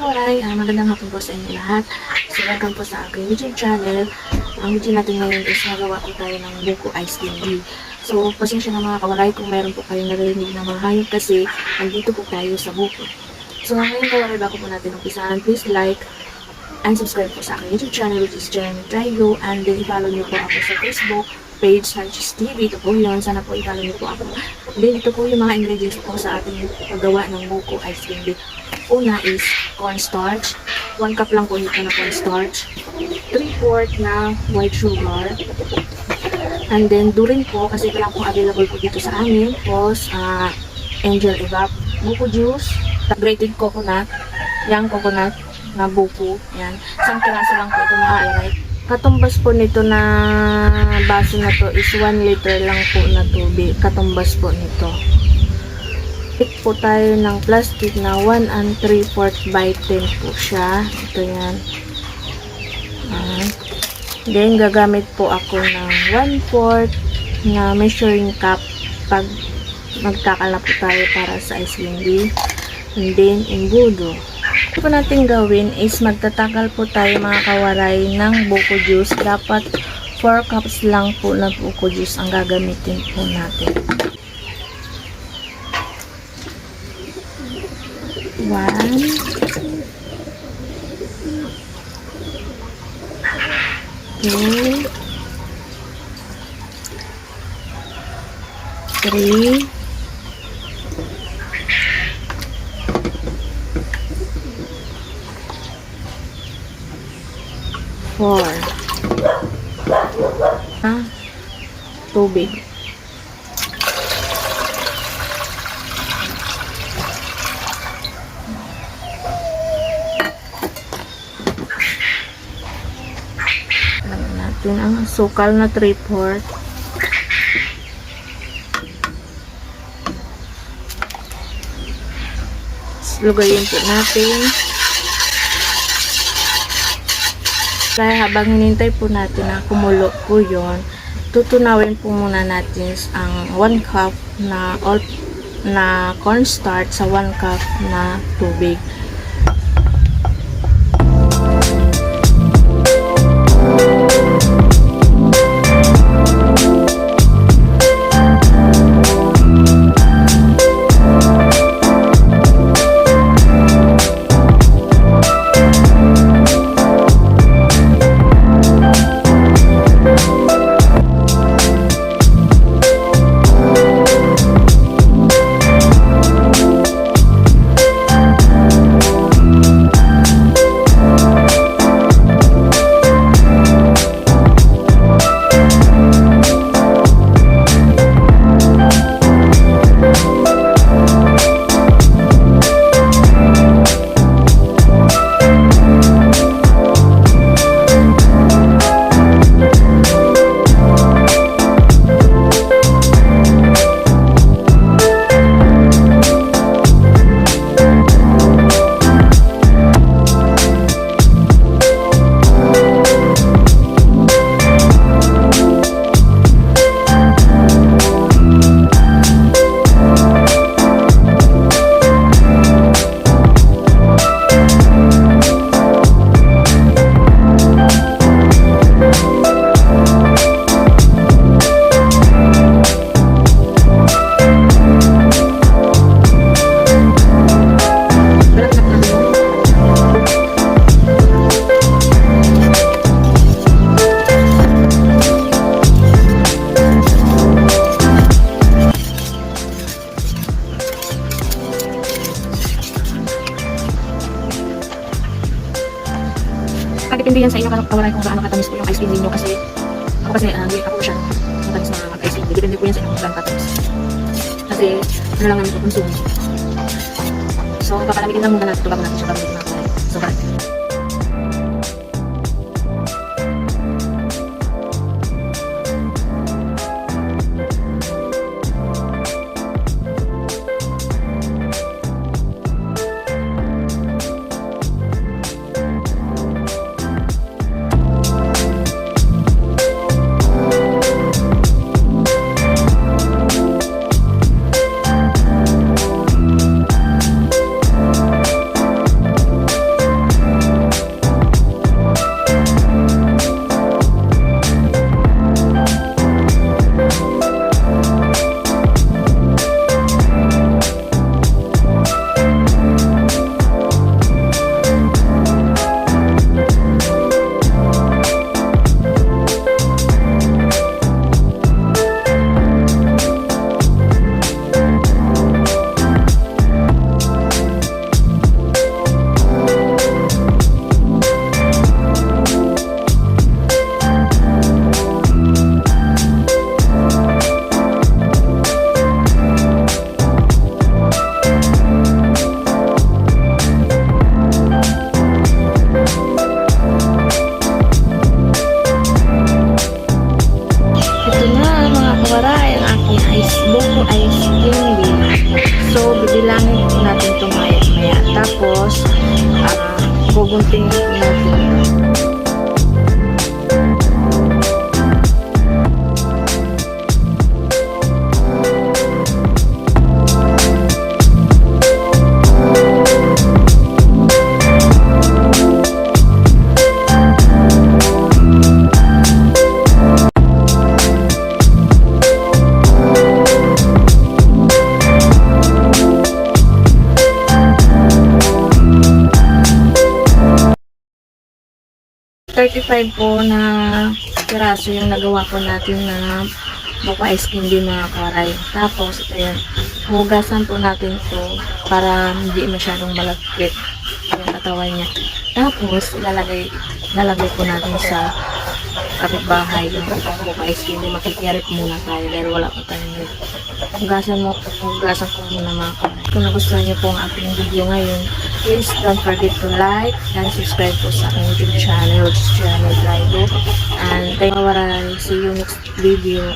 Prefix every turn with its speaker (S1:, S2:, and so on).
S1: kawaray, magandang hapon po sa inyo lahat. So, welcome po sa aking YouTube channel. Ang video natin ngayon is magawa po tayo ng buko ice candy. So, pasensya na mga kawaray kung meron po kayong narinig na mga hayop kasi nandito po tayo sa buko. So, ngayon kawaray, bago po natin umpisahan, please like and subscribe po sa aking YouTube channel which is Jeremy Trigo, and then i-follow niyo po ako sa Facebook page Starch TV. Ito po yun. Sana po i-follow niyo po ako. Then, ito po yung mga ingredients po sa ating paggawa ng buko ice candy. Una is cornstarch. 1 cup lang po nito na cornstarch. 3/4 na white sugar. And then, durin po, kasi ito lang po available po dito sa amin. Tapos, angel evap, buko juice, grated coconut, yung coconut na buko. Yan. Isang kiraso lang po ito makaalay. Katumbas po nito na baso na to is 1 liter lang po na tubig. Katumbas po nito. Pick po tayo ng plastic na 1 3/4 by 10 po siya. Ito yan. Then, gagamit po ako ng 1/4 na measuring cup pag magkakala po tayo para sa ice candy. And then, embudo. Ito po natin gawin is magtatakal po tayo mga kawaray ng buko juice. Dapat 4 cups lang po na buko juice ang gagamitin po natin. 1 2 3 4 tubig. Lagyan natin ang sukal na 3/4. Lugayin po natin. Kaya habang hinintay po natin na kumulo po yun, tutunawin po muna natin ang 1 cup na cornstarch sa 1 cup na tubig. Depende yan sa inyo kawaray kung gaano katamis po yung ice cream ninyo, kasi ako ako siya matamis na ice cream. Depende po yan sa inyo kung gaano katamis, kasi ano lang namin po consume. So papalamigin lang muna natin ito bago natin siya gamitin mga kawaray. So 35 po na piraso yung nagawa po natin na buko ice candy mga kawaray. Tapos, ito yan. Hugasan po natin ito para hindi masyadong malagkit yung katawan niya. Tapos, ilalagay po natin sa kapitbahay yung buko ice candy. Makikirit muna tayo dahil wala pa tayong rin. Hugasan ko muna mga kawaray. Kung nagustuhan niyo po ang aking video ngayon, please don't forget to like and subscribe po sa aking YouTube channel, Lalo. And thank you, see you next video.